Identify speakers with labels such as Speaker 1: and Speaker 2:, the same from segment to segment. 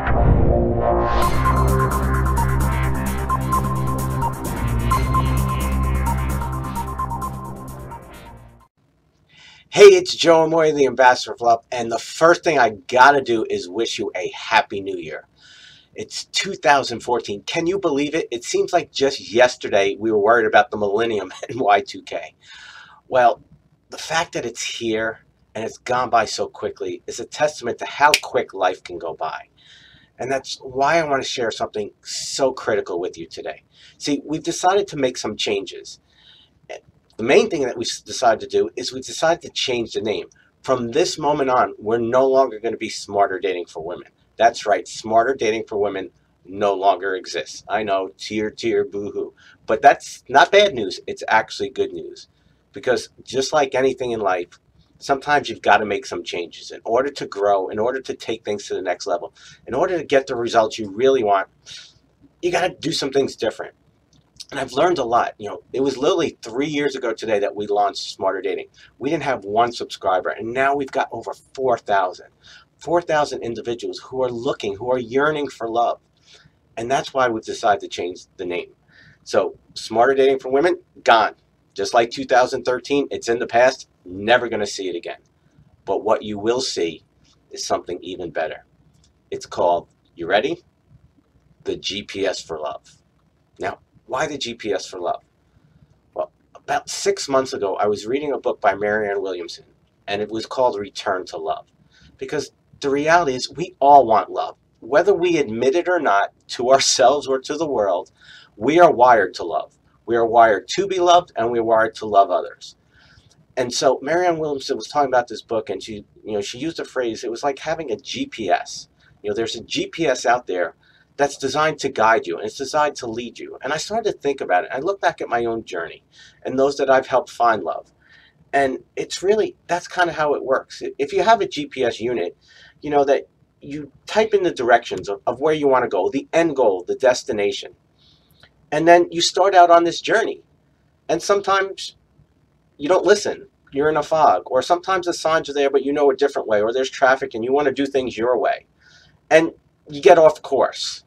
Speaker 1: Hey, it's Joe Amoia, the Ambassador of Love, and the first thing I gotta do is wish you a Happy New Year. It's 2014. Can you believe it? It seems like just yesterday we were worried about the millennium and Y2K. Well, the fact that it's here and it's gone by so quickly is a testament to how quick life can go by. And that's why I want to share something so critical with you today. See, we've decided to make some changes. The main thing that we decided to do is we decided to change the name. From this moment on, we're no longer going to be Smarter Dating for Women. That's right, Smarter Dating for Women no longer exists. I know, tear, tear, boo-hoo. But that's not bad news. It's actually good news. Because just like anything in life, sometimes you've got to make some changes in order to grow, in order to take things to the next level, in order to get the results you really want. You got to do some things different. And I've learned a lot. It was literally 3 years ago today that we launched Smarter Dating. We didn't have one subscriber, and now we've got over 4,000. 4,000 individuals who are looking, who are yearning for love. And that's why we've decided to change the name. So Smarter Dating for Women, gone. Just like 2013, it's in the past, never going to see it again. But what you will see is something even better. It's called, you ready? The GPS for Love. Now, why the GPS for Love? Well, about 6 months ago, I was reading a book by Marianne Williamson, and it was called Return to Love. Because the reality is we all want love. Whether we admit it or not, to ourselves or to the world, we are wired to love. We are wired to be loved, and we are wired to love others. And so Marianne Williamson was talking about this book, and she used a phrase, it was like having a GPS. There's a GPS out there that's designed to guide you, and it's designed to lead you. And I started to think about it. I look back at my own journey and those that I've helped find love. And it's really, that's kind of how it works. If you have a GPS unit, that you type in the directions of where you want to go, the end goal, the destination. And then you start out on this journey. And sometimes you don't listen. You're in a fog. Or sometimes the signs are there, but you know a different way. Or there's traffic and you want to do things your way. And you get off course.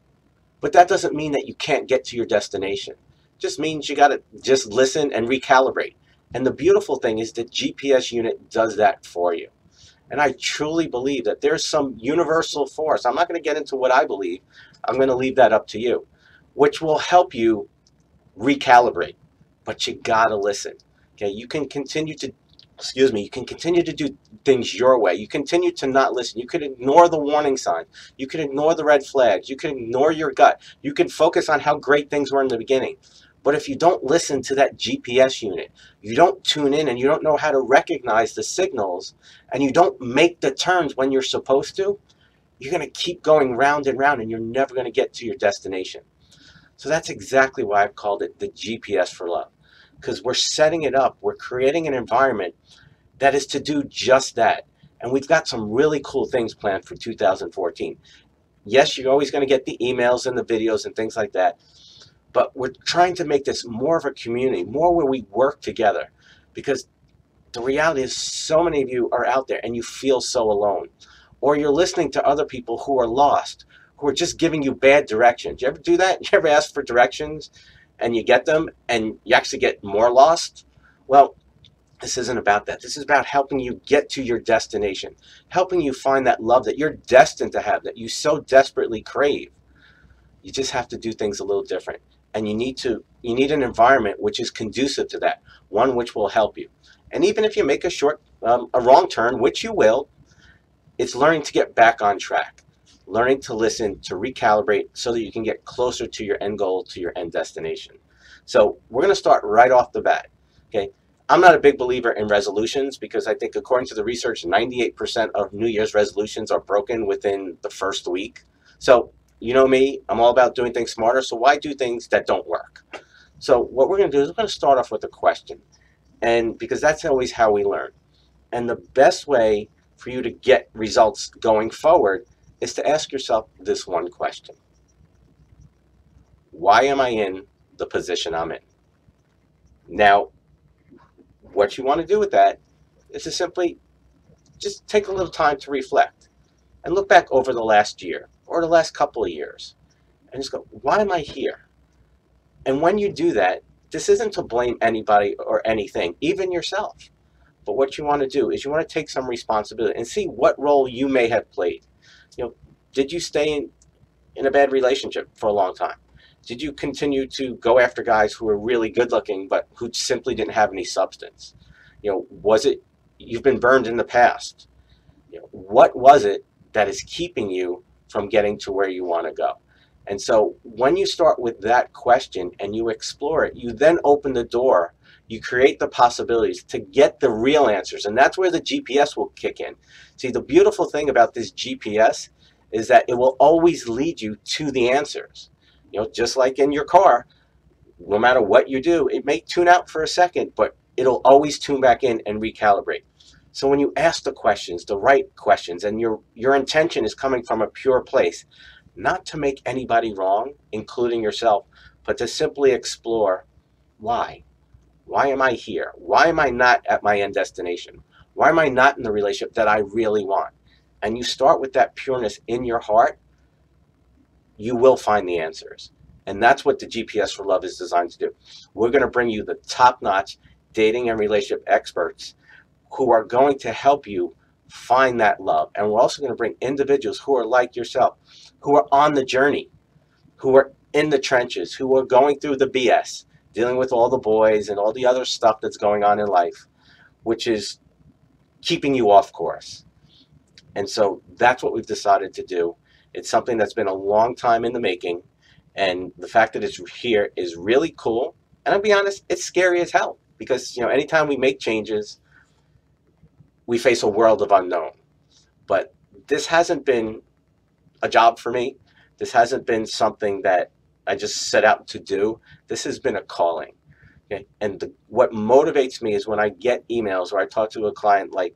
Speaker 1: But that doesn't mean that you can't get to your destination. It just means you got to just listen and recalibrate. And the beautiful thing is the GPS unit does that for you. And I truly believe that there's some universal force. I'm not going to get into what I believe. I'm going to leave that up to you, which will help you recalibrate. But you got to listen. Okay, you can continue to do things your way. You continue to not listen. You could ignore the warning signs. You could ignore the red flags. You could ignore your gut. You can focus on how great things were in the beginning. But if you don't listen to that GPS unit, you don't tune in and you don't know how to recognize the signals, and you don't make the turns when you're supposed to, you're going to keep going round and round and you're never going to get to your destination. So that's exactly why I've called it the GPS for Love. Because we're setting it up, we're creating an environment that is to do just that. And we've got some really cool things planned for 2014. Yes, you're always going to get the emails and the videos and things like that. But we're trying to make this more of a community, more where we work together. Because the reality is so many of you are out there and you feel so alone. Or you're listening to other people who are lost, who are just giving you bad directions. You ever do that? You ever ask for directions and you get them and you actually get more lost? Well, this isn't about that. This is about helping you get to your destination, helping you find that love that you're destined to have, that you so desperately crave. You just have to do things a little different. And you need an environment which is conducive to that, one which will help you. And even if you make a wrong turn, which you will, it's learning to get back on track, learning to listen, to recalibrate so that you can get closer to your end goal, to your end destination. So we're going to start right off the bat. Okay, I'm not a big believer in resolutions because I think according to the research, 98% of New Year's resolutions are broken within the first week. So you know me, I'm all about doing things smarter, so why do things that don't work? So what we're going to do is we're going to start off with a question, and because that's always how we learn. And the best way for you to get results going forward is to ask yourself this one question. Why am I in the position I'm in? Now, what you want to do with that is to simply just take a little time to reflect and look back over the last year or the last couple of years, and just go, why am I here? And when you do that, this isn't to blame anybody or anything, even yourself. But what you want to do is you want to take some responsibility and see what role you may have played. You know, did you stay in a bad relationship for a long time? Did you continue to go after guys who were really good looking but who simply didn't have any substance? You know, was it you've been burned in the past? You know, what was it that is keeping you from getting to where you want to go? And so when you start with that question and you explore it, you then open the door, you create the possibilities to get the real answers. And that's where the GPS will kick in. See, the beautiful thing about this GPS is that it will always lead you to the answers. You know, just like in your car, no matter what you do, it may tune out for a second, but it'll always tune back in and recalibrate. So when you ask the questions, the right questions, and your intention is coming from a pure place, not to make anybody wrong, including yourself, but to simply explore why. Why am I here? Why am I not at my end destination? Why am I not in the relationship that I really want? And you start with that pureness in your heart, you will find the answers. And that's what the GPS for Love is designed to do. We're going to bring you the top-notch dating and relationship experts who are going to help you find that love. And we're also going to bring individuals who are like yourself, who are on the journey, who are in the trenches, who are going through the BS, dealing with all the boys and all the other stuff that's going on in life, which is keeping you off course. And so that's what we've decided to do. It's something that's been a long time in the making, and the fact that it's here is really cool. And I'll be honest, it's scary as hell, because anytime we make changes, we face a world of unknown. But this hasn't been a job for me. This hasn't been something that I just set out to do. This has been a calling. Okay? And what motivates me is when I get emails or I talk to a client like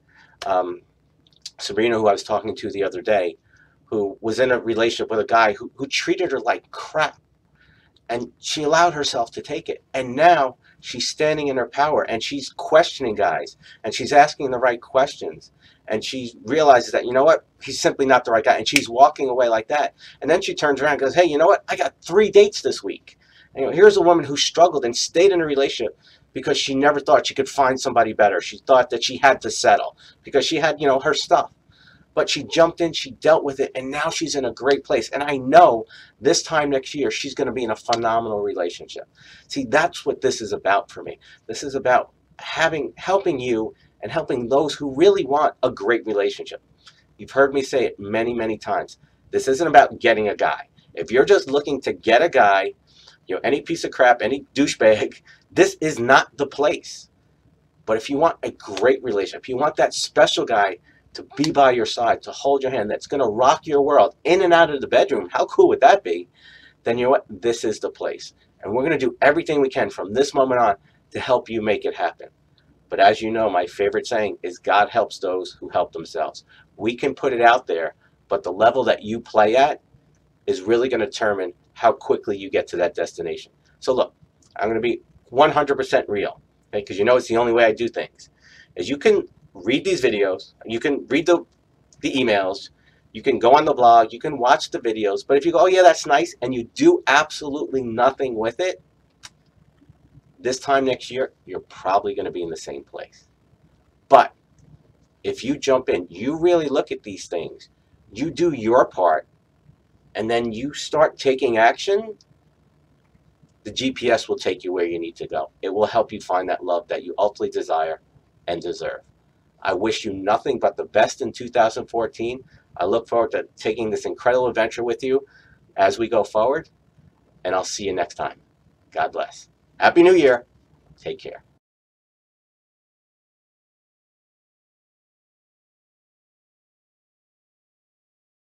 Speaker 1: Sabrina, who I was talking to the other day, who was in a relationship with a guy who treated her like crap. And she allowed herself to take it. And now she's standing in her power, and she's questioning guys, and she's asking the right questions. And she realizes that, you know what, he's simply not the right guy. And she's walking away like that. And then she turns around and goes, hey, you know what, I got 3 dates this week. And, here's a woman who struggled and stayed in a relationship because she never thought she could find somebody better. She thought that she had to settle because she had, her stuff. But she jumped in, she dealt with it, and now she's in a great place. And I know this time next year, she's going to be in a phenomenal relationship. See, that's what this is about for me. This is about helping you and helping those who really want a great relationship. You've heard me say it many, many times. This isn't about getting a guy. If you're just looking to get a guy, any piece of crap, any douchebag, this is not the place. But if you want a great relationship, if you want that special guy to be by your side, to hold your hand, that's going to rock your world in and out of the bedroom, how cool would that be? Then you know what? This is the place. And we're going to do everything we can from this moment on to help you make it happen. But as you know, my favorite saying is God helps those who help themselves. We can put it out there, but the level that you play at is really going to determine how quickly you get to that destination. So look, I'm going to be 100% real, okay? Because it's the only way I do things. Is you can read these videos, you can read the emails, you can go on the blog, you can watch the videos, but if you go, oh yeah, that's nice, and you do absolutely nothing with it, this time next year, you're probably going to be in the same place. But if you jump in, you really look at these things, you do your part, and then you start taking action, the GPS will take you where you need to go. It will help you find that love that you ultimately desire and deserve. I wish you nothing but the best in 2014. I look forward to taking this incredible adventure with you as we go forward, and I'll see you next time. God bless. Happy New Year. Take care.